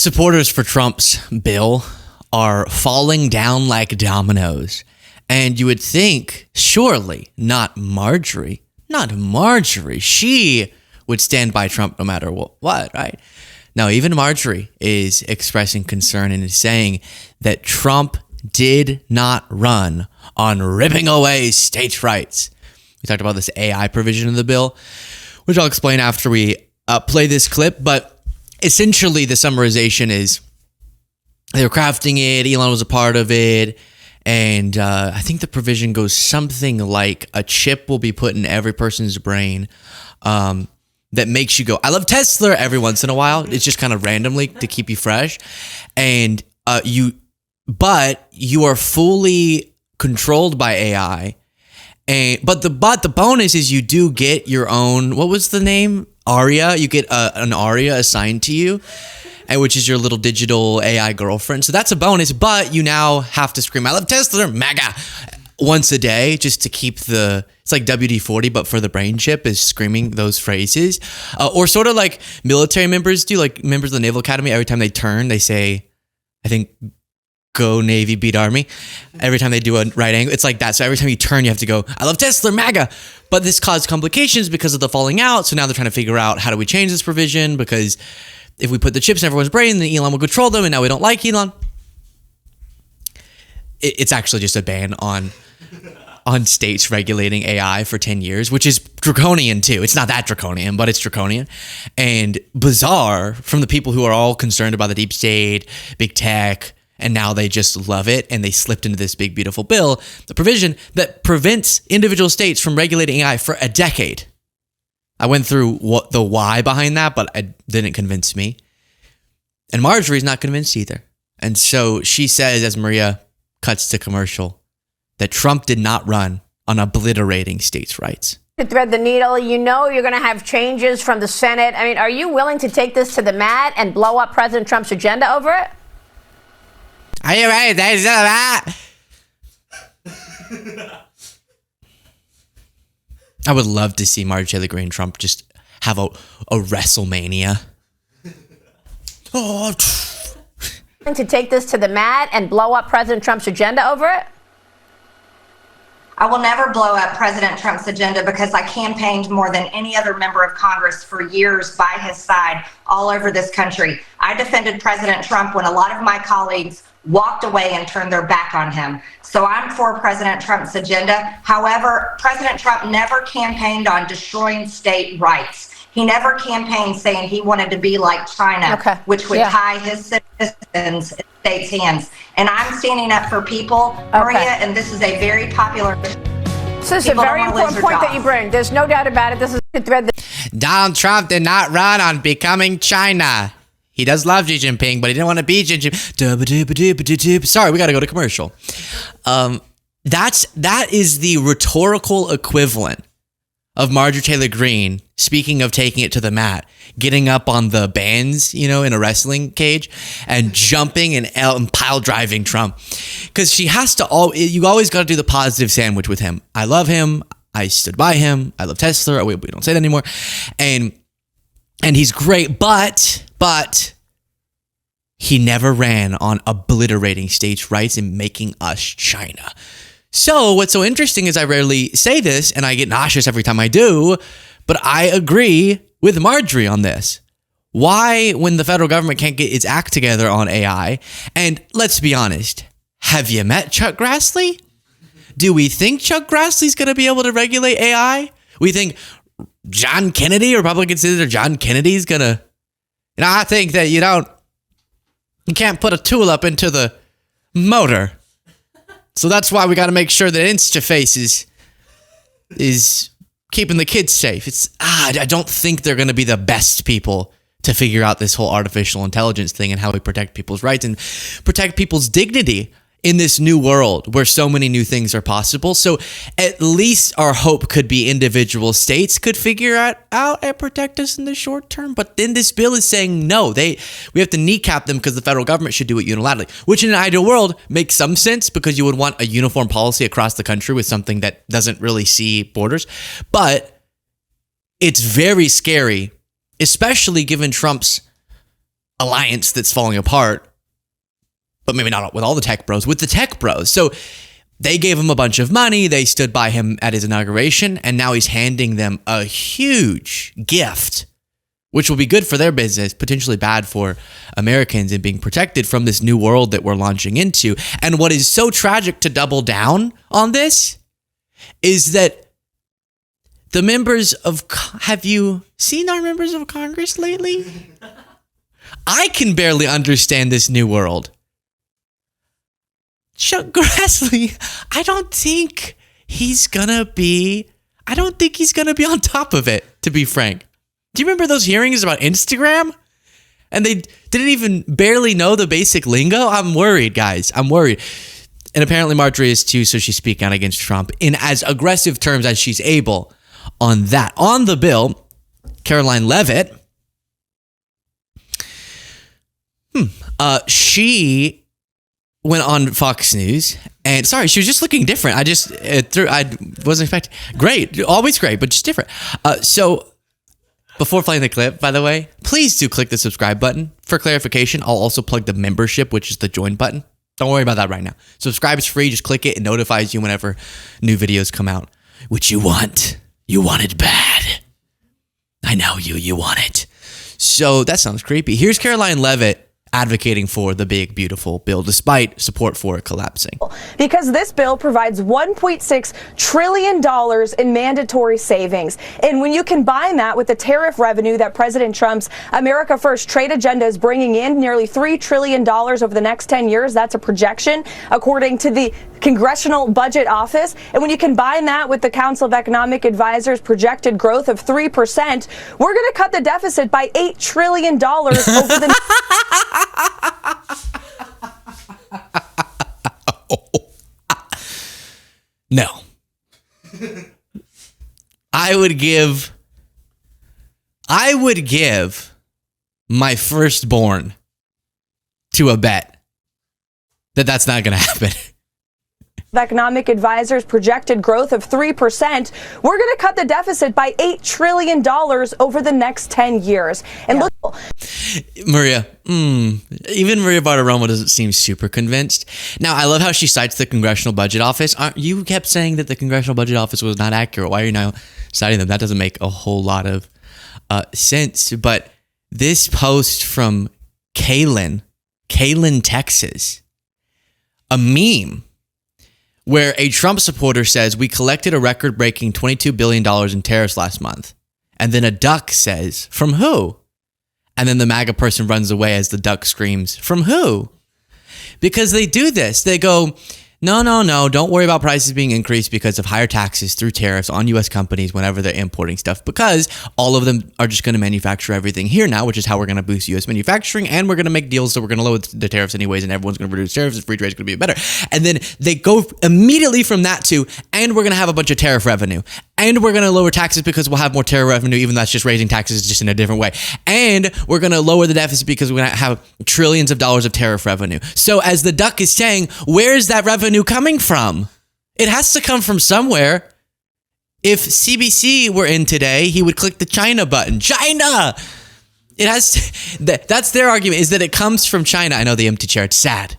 Supporters for Trump's bill are falling down like dominoes. And you would think, surely, not Marjorie, she would stand by Trump no matter what, right? Now, even Marjorie is expressing concern and is saying that Trump did not run on ripping away states' rights. We talked about this AI provision in the bill, which I'll explain after we play this clip, but essentially, the summarization is they were crafting it. Elon was a part of it. And I think the provision goes something like a chip will be put in every person's brain that makes you go, I love Tesla every once in a while. It's just kind of randomly to keep you fresh. And but you are fully controlled by AI. But the bonus is you do get your own, what was the name? Aria. You get an Aria assigned to you, and which is your little digital AI girlfriend. So that's a bonus, but you now have to scream, I love Tesla, MAGA, once a day just to keep it's like WD-40, but for the brain chip is screaming those phrases. Or sort of like military members do, like members of the Naval Academy, every time they turn, they say, I think, go Navy, beat Army. Every time they do a right angle, it's like that. So every time you turn, you have to go, I love Tesla, MAGA. But this caused complications because of the falling out. So now they're trying to figure out, how do we change this provision? Because if we put the chips in everyone's brain, then Elon will control them. And now we don't like Elon. It's actually just a ban on states regulating AI for 10 years, which is draconian too. It's not that draconian, but it's draconian and bizarre from the people who are all concerned about the deep state, big tech, and now they just love it, and they slipped into this big, beautiful bill, the provision that prevents individual states from regulating AI for a decade. I went through the why behind that, but it didn't convince me. And Marjorie's not convinced either. And so she says, as Maria cuts to commercial, that Trump did not run on obliterating states' rights. To thread the needle, you know you're going to have changes from the Senate. I mean, are you willing to take this to the mat and blow up President Trump's agenda over it? Are you ready? I would love to see Marjorie Greene Trump just have a WrestleMania. To take this to the mat and blow up President Trump's agenda over it? I will never blow up President Trump's agenda because I campaigned more than any other member of Congress for years by his side all over this country. I defended President Trump when a lot of my colleagues walked away and turned their back on him. So I'm for President Trump's agenda. However, President Trump never campaigned on destroying state rights. He never campaigned saying he wanted to be like China, which would tie his citizens in states' hands. And I'm standing up for people, Maria, and this is a very popular... This is a very important point that you bring. There's no doubt about it. This is the thread that... Donald Trump did not run on becoming China. He does love Xi Jinping, but he didn't want to be Xi Jinping. Sorry, we got to go to commercial. That is the rhetorical equivalent of Marjorie Taylor Greene, speaking of taking it to the mat, getting up on the bands, in a wrestling cage and jumping and pile driving Trump. Because she has to you always got to do the positive sandwich with him. I love him. I stood by him. I love Tesla. We don't say that anymore. And he's great, but he never ran on obliterating states' rights and making us China. So what's so interesting is I rarely say this, and I get nauseous every time I do, but I agree with Marjorie on this. Why, when the federal government can't get its act together on AI, and let's be honest, have you met Chuck Grassley? Do we think Chuck Grassley's going to be able to regulate AI? We think John Kennedy, Republican Senator John Kennedy's going to... I think that you can't put a tool up into the motor. So that's why we got to make sure that InstaFace is keeping the kids safe. I don't think they're going to be the best people to figure out this whole artificial intelligence thing and how we protect people's rights and protect people's dignity in this new world where so many new things are possible. So at least our hope could be individual states could figure it out and protect us in the short term. But then this bill is saying no, we have to kneecap them because the federal government should do it unilaterally, which in an ideal world makes some sense because you would want a uniform policy across the country with something that doesn't really see borders. But it's very scary, especially given Trump's alliance that's falling apart, but maybe not with all the tech bros, with the tech bros. So they gave him a bunch of money. They stood by him at his inauguration, and now he's handing them a huge gift, which will be good for their business, potentially bad for Americans and being protected from this new world that we're launching into. And what is so tragic, to double down on this, is that the members of... Have you seen our members of Congress lately? I can barely understand this new world. Chuck Grassley, I don't think he's gonna be on top of it, to be frank. Do you remember those hearings about Instagram? And they didn't even barely know the basic lingo? I'm worried, guys. I'm worried. And apparently Marjorie is too, so she's speaking out against Trump in as aggressive terms as she's able on that. On the bill, Caroline Leavitt, she went on Fox News, and sorry, she was just looking different. I wasn't expecting. Great, always great, but just different. So before playing the clip, by the way, please do click the subscribe button. For clarification, I'll also plug the membership, which is the join button. Don't worry about that right now. Subscribe is free. Just click it. It notifies you whenever new videos come out, which you want. You want it bad. I know you want it. So that sounds creepy. Here's Caroline Leavitt advocating for the big, beautiful bill, despite support for it collapsing. Because this bill provides $1.6 trillion in mandatory savings. And when you combine that with the tariff revenue that President Trump's America First trade agenda is bringing in, nearly $3 trillion over the next 10 years, that's a projection, according to the Congressional Budget Office. And when you combine that with the Council of Economic Advisors' projected growth of 3%, we're going to cut the deficit by $8 trillion over the No. I would give my firstborn to a bet that that's not going to happen. Economic Advisors' projected growth of 3%, we're going to cut the deficit by $8 trillion over the next 10 years. And look, Maria, even Maria Bartiromo doesn't seem super convinced. Now, I love how she cites the Congressional Budget Office. You kept saying that the Congressional Budget Office was not accurate. Why are you now citing them? That doesn't make a whole lot of sense. But this post from Kaylin, Texas, a meme where a Trump supporter says, "We collected a record-breaking $22 billion in tariffs last month." And then a duck says, "From who?" And then the MAGA person runs away as the duck screams, "From who?" Because they do this. They go, no, don't worry about prices being increased because of higher taxes through tariffs on U.S. companies whenever they're importing stuff, because all of them are just going to manufacture everything here now, which is how we're going to boost U.S. manufacturing, and we're going to make deals, so we're going to lower the tariffs anyways, and everyone's going to reduce tariffs, and free trade is going to be better. And then they go immediately from that to, and we're going to have a bunch of tariff revenue, and we're going to lower taxes because we'll have more tariff revenue, even though that's just raising taxes just in a different way. And we're going to lower the deficit because we're going to have trillions of dollars of tariff revenue. So as the duck is saying, where is that revenue coming from? It has to come from somewhere. If CBC were in today, he would click the China button. China! It has to, that's their argument, is that it comes from China. I know, the empty chair. It's sad.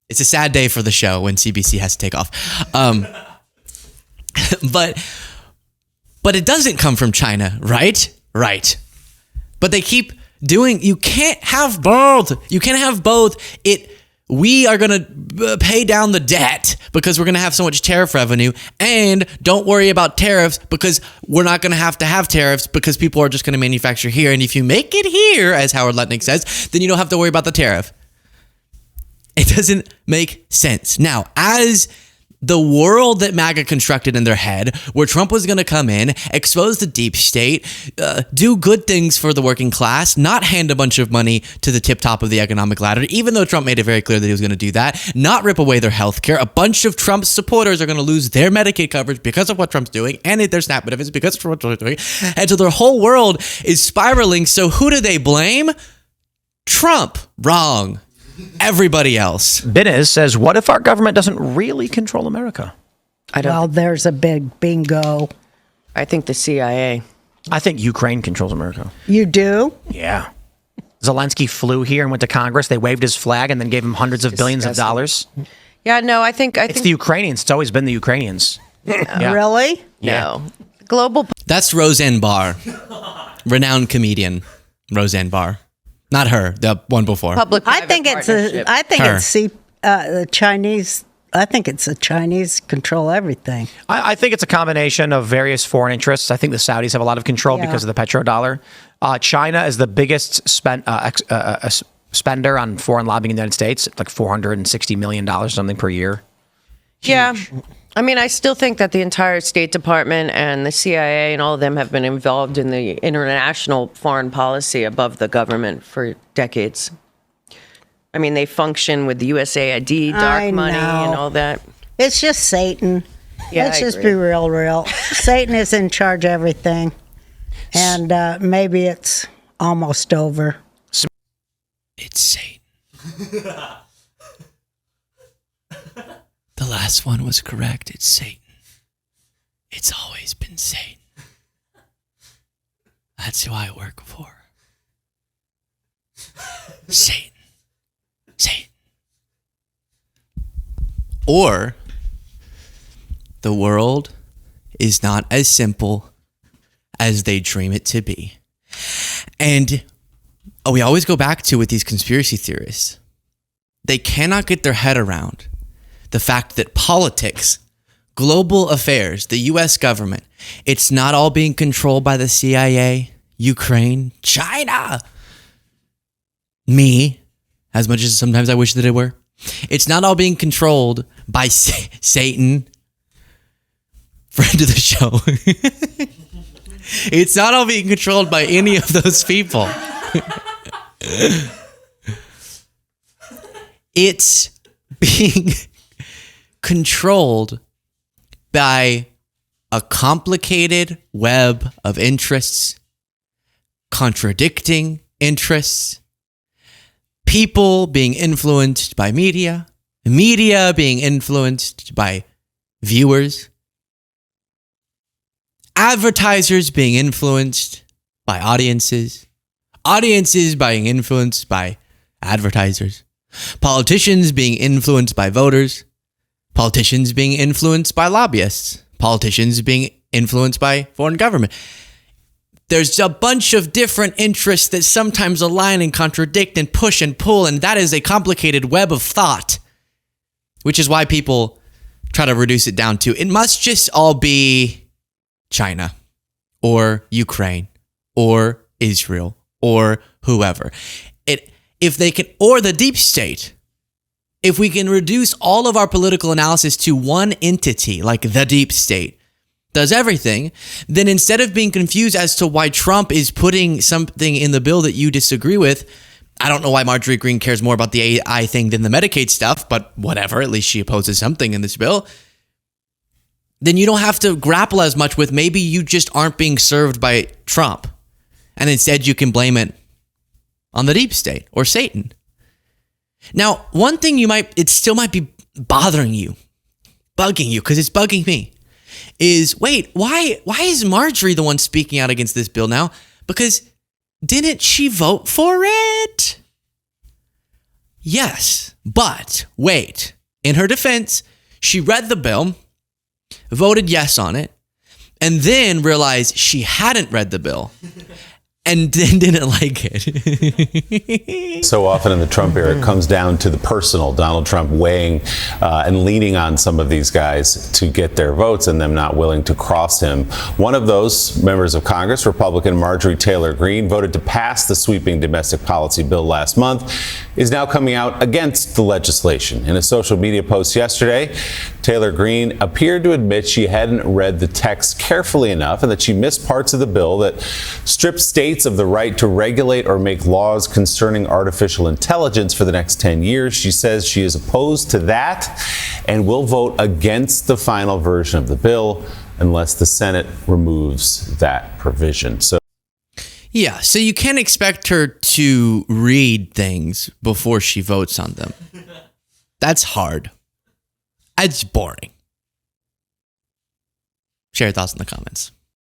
It's a sad day for the show when CBC has to take off. But it doesn't come from China, right? Right. But they keep doing, you can't have both. You can't have both. We are going to pay down the debt because we're going to have so much tariff revenue, and don't worry about tariffs because we're not going to have tariffs because people are just going to manufacture here. And if you make it here, as Howard Lutnick says, then you don't have to worry about the tariff. It doesn't make sense. Now, as the world that MAGA constructed in their head, where Trump was going to come in, expose the deep state, do good things for the working class, not hand a bunch of money to the tip top of the economic ladder, even though Trump made it very clear that he was going to do that, not rip away their health care. A bunch of Trump's supporters are going to lose their Medicaid coverage because of what Trump's doing, and their SNAP benefits because of what Trump's doing. And so their whole world is spiraling. So who do they blame? Trump. Wrong. Everybody else. Binez says, what if our government doesn't really control America? Well, there's a big bingo. I think the CIA. I think Ukraine controls America. You do? Yeah. Zelensky flew here and went to Congress. They waved his flag and then gave him hundreds of billions of dollars. Yeah, no, I think It's the Ukrainians. It's always been the Ukrainians. Yeah. Really? no. Global That's Roseanne Barr, renowned comedian. Roseanne Barr, not her, the one before. I think it's partnership. the Chinese. I think it's the Chinese control everything. I think it's a combination of various foreign interests. I think the Saudis have a lot of control because of the petrodollar. China is the biggest spender on foreign lobbying in the United States, like $460 million or something per year. Yeah. I mean, I still think that the entire State Department and the CIA and all of them have been involved in the international foreign policy above the government for decades. I mean, they function with the USAID, dark money, and all that. It's just Satan. Yeah, Let's I just agree. be real. Satan is in charge of everything. And maybe it's almost over. It's Satan. The last one was correct. It's Satan. It's always been Satan. That's who I work for. Satan. Satan. Or the world is not as simple as they dream it to be. And we always go back to with these conspiracy theorists. They cannot get their head around the fact that politics, global affairs, the US government, it's not all being controlled by the CIA, Ukraine, China. Me, as much as sometimes I wish that it were. It's not all being controlled by Satan, friend of the show. It's not all being controlled by any of those people. It's being controlled by a complicated web of interests, contradicting interests, people being influenced by media, media being influenced by viewers, advertisers being influenced by audiences, audiences being influenced by advertisers, politicians being influenced by voters, politicians being influenced by lobbyists, politicians being influenced by foreign government. There's a bunch of different interests that sometimes align and contradict and push and pull, and that is a complicated web of thought, which is why people try to reduce it down to it must just all be China or Ukraine or Israel or whoever. If they can, or the deep state, if we can reduce all of our political analysis to one entity, like the deep state, does everything, then instead of being confused as to why Trump is putting something in the bill that you disagree with, I don't know why Marjorie Greene cares more about the AI thing than the Medicaid stuff, but whatever, at least she opposes something in this bill. Then you don't have to grapple as much with maybe you just aren't being served by Trump. And instead you can blame it on the deep state or Satan. Now, one thing it still might be bothering you, bugging you, because it's bugging me, is wait, why is Marjorie the one speaking out against this bill now? Because didn't she vote for it? Yes, but wait, in her defense, she read the bill, voted yes on it, and then realized she hadn't read the bill and then didn't like it. So often in the Trump era, it comes down to the personal. Donald Trump weighing and leaning on some of these guys to get their votes and them not willing to cross him. One of those members of Congress, Republican Marjorie Taylor Greene, voted to pass the sweeping domestic policy bill last month, is now coming out against the legislation. In a social media post yesterday, Taylor Greene appeared to admit she hadn't read the text carefully enough and that she missed parts of the bill that strip states of the right to regulate or make laws concerning artificial intelligence for the next 10 years. She says she is opposed to that and will vote against the final version of the bill unless the Senate removes that provision. Yeah, so you can't expect her to read things before she votes on them. That's hard. It's boring. Share your thoughts in the comments.